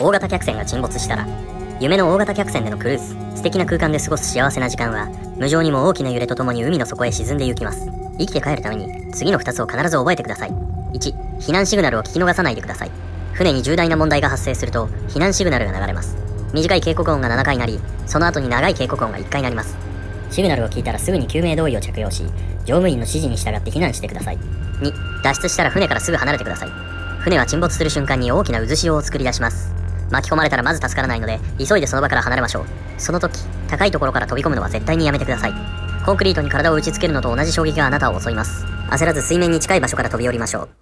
大型客船が沈没したら、夢の大型客船でのクルーズ、素敵な空間で過ごす幸せな時間は、無情にも大きな揺れとともに海の底へ沈んでゆきます。生きて帰るために、次の2つを必ず覚えてください。1、避難シグナルを聞き逃さないでください。船に重大な問題が発生すると、避難シグナルが流れます。短い警告音が7回鳴り、その後に長い警告音が1回鳴ります。シグナルを聞いたらすぐに救命胴衣を着用し、乗務員の指示に従って避難してください。2、脱出したら船からすぐ離れてください。船は沈没する瞬間に大きな渦潮を作り出します。巻き込まれたらまず助からないので、急いでその場から離れましょう。その時、高いところから飛び込むのは絶対にやめてください。コンクリートに体を打ちつけるのと同じ衝撃があなたを襲います。焦らず水面に近い場所から飛び降りましょう。